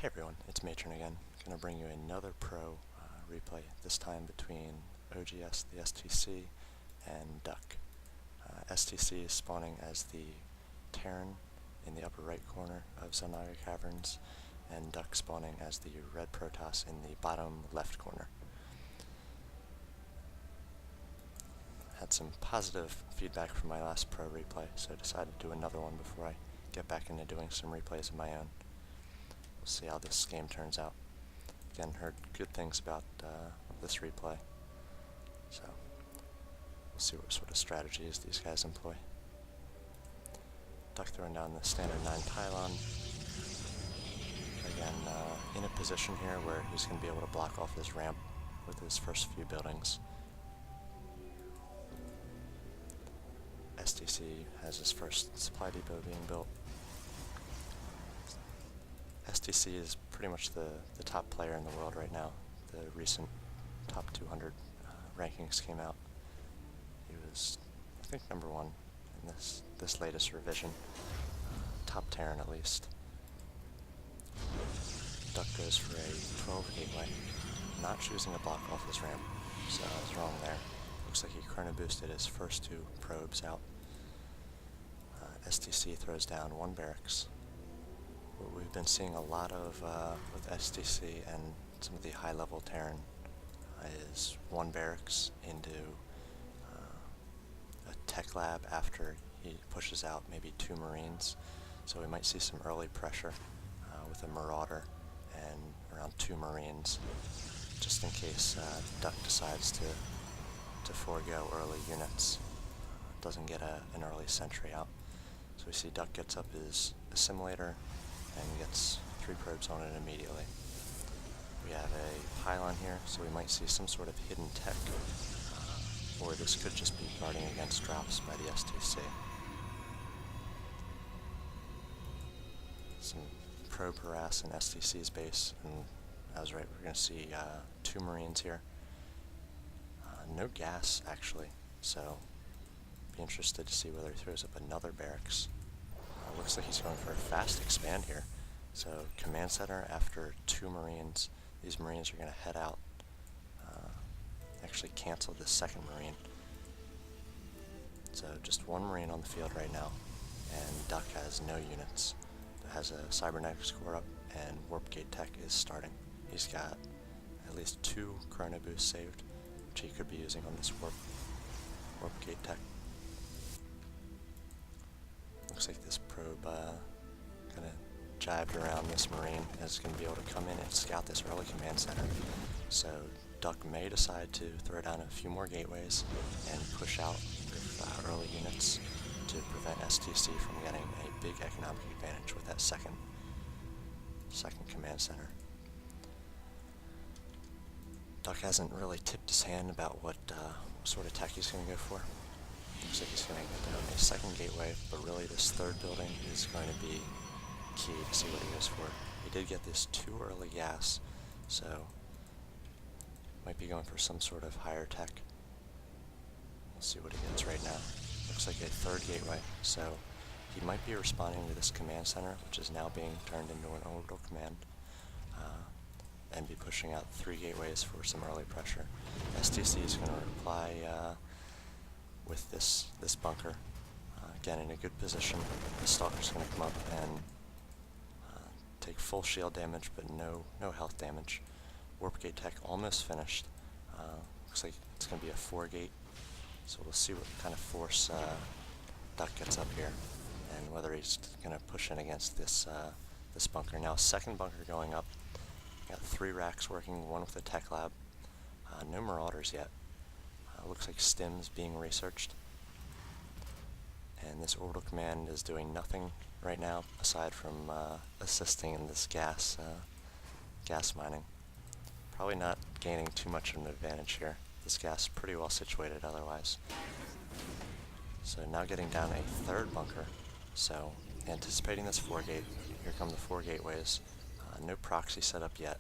Hey everyone, it's Matron again. Going to bring you another pro replay, this time between OGS, the STC, and Duk. STC is spawning as the Terran in the upper right corner of Zelnaga Caverns, and Duk spawning as the red Protoss in the bottom left corner. Had some positive feedback from my last pro replay, so I decided to do another one before I get back into doing some replays of my own. We'll see how this game turns out. Again, heard good things about this replay, so we'll see what sort of strategies these guys employ. Duk throwing down the standard 9 pylon. Again, in a position here where he's going to be able to block off his ramp with his first few buildings. STC has his first supply depot being built. STC is pretty much the top player in the world right now. The recent top 200 rankings came out. He was, I think, #1 in this latest revision. Top Terran at least. Duk goes for a 12 gateway, not choosing to block off his ramp, so I was wrong there. Looks like he chrono boosted his first 2 probes out. STC throws down 1 barracks. What we've been seeing a lot of with STC and some of the high-level Terran is 1 barracks into a tech lab after he pushes out maybe 2 Marines. So we might see some early pressure with a Marauder and around 2 Marines, just in case Duk decides to forego early units, doesn't get an early sentry out. So we see Duk gets up his assimilator and gets 3 probes on it immediately. We have a pylon here, so we might see some sort of hidden tech, or this could just be guarding against drops by the STC. Some probe harass in STC's base, and I was right, we're going to see 2 Marines here. No gas, actually, so be interested to see whether he throws up another barracks. Looks like he's going for a fast expand here. So command center after 2 Marines. These Marines are going to head out. Actually cancel the 2nd Marine. So just 1 Marine on the field right now. And Duk has no units. It has a cybernetics core up and warp gate tech is starting. He's got at least 2 chrono boosts saved, which he could be using on this warp gate tech. Looks like this probe kind of jived around this Marine, and is going to be able to come in and scout this early command center. So Duk may decide to throw down a few more gateways and push out with early units to prevent STC from getting a big economic advantage with that second command center. Duk hasn't really tipped his hand about what sort of tech he's going to go for. Looks like he's going to get down a 2nd gateway, but really this 3rd building is going to be key to see what he goes for. He did get this 2 early gas, so might be going for some sort of higher tech. We'll see what he gets right now. Looks like a 3rd gateway, so he might be responding to this command center, which is now being turned into an orbital command, and be pushing out 3 gateways for some early pressure. STC is going to reply with this bunker. Again, in a good position. The Stalker's going to come up and take full shield damage, but no health damage. Warp gate tech almost finished. Looks like it's going to be a 4 gate, so we'll see what kind of force Duk gets up here, and whether he's going to push in against this bunker. Now, 2nd bunker going up. Got 3 racks working, 1 with the tech lab. No Marauders yet. Looks like Stim's being researched. And this orbital command is doing nothing right now aside from assisting in this gas mining. Probably not gaining too much of an advantage here. This gas is pretty well situated otherwise. So now getting down a 3rd bunker. So anticipating this 4 gate, here come the 4 gateways. No proxy set up yet.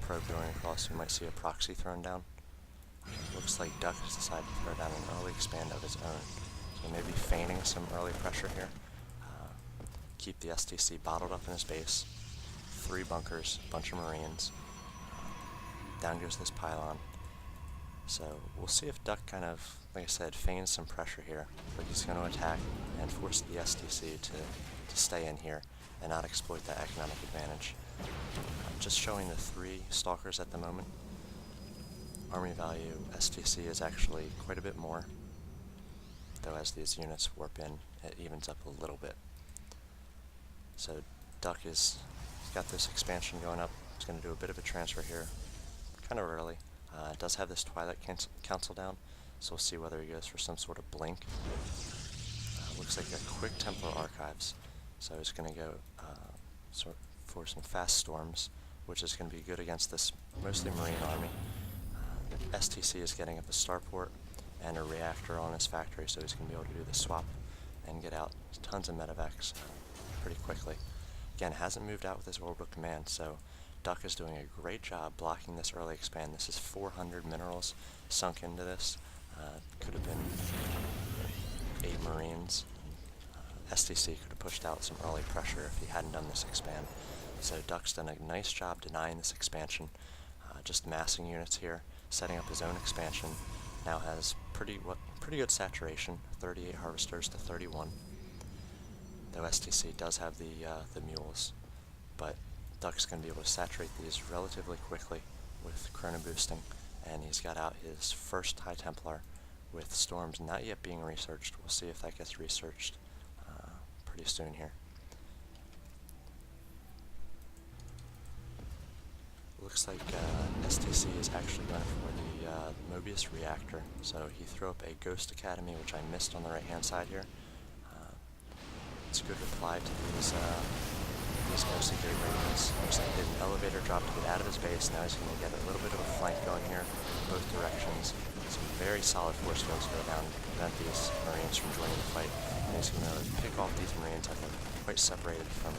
Probe going across, we might see a proxy thrown down. Looks like Duk has decided to throw down an early expand of his own. So maybe feigning some early pressure here. Keep the STC bottled up in his base. 3 bunkers, a bunch of Marines. Down goes this pylon. So we'll see if Duk kind of, like I said, feigns some pressure here. Like he's going to attack and force the STC to stay in here and not exploit that economic advantage. Just showing the 3 stalkers at the moment. Army value STC is actually quite a bit more, though as these units warp in, it evens up a little bit. So Duk he's got this expansion going up. He's going to do a bit of a transfer here, kind of early. It does have this Twilight Council down, so we'll see whether he goes for some sort of blink. Looks like a quick Templar Archives, so he's going to go for some fast storms, which is going to be good against this mostly Marine army. The STC is getting up a starport and a reactor on his factory, so he's going to be able to do the swap and get out tons of medevacs pretty quickly. Again, hasn't moved out with his orbital command, so Duk is doing a great job blocking this early expand. This is 400 minerals sunk into this. Could have been 8 Marines. STC could have pushed out some early pressure if he hadn't done this expand. So Duk's done a nice job denying this expansion, just massing units here, setting up his own expansion. Now has pretty good saturation, 38 harvesters to 31. Though STC does have the mules, but Duk's going to be able to saturate these relatively quickly with chrono boosting, and he's got out his first High Templar with storms not yet being researched. We'll see if that gets researched pretty soon here. Looks like STC is actually going for the Mobius reactor, so he threw up a Ghost Academy, which I missed on the right hand side here. It's a good reply to these mostly great radios. Looks like he did an elevator drop to get out of his base. Now he's going to get a little bit of a flank going here, both directions. Some very solid force fields go down to prevent these Marines from joining the fight. And he's going to pick off these Marines. I think quite separated from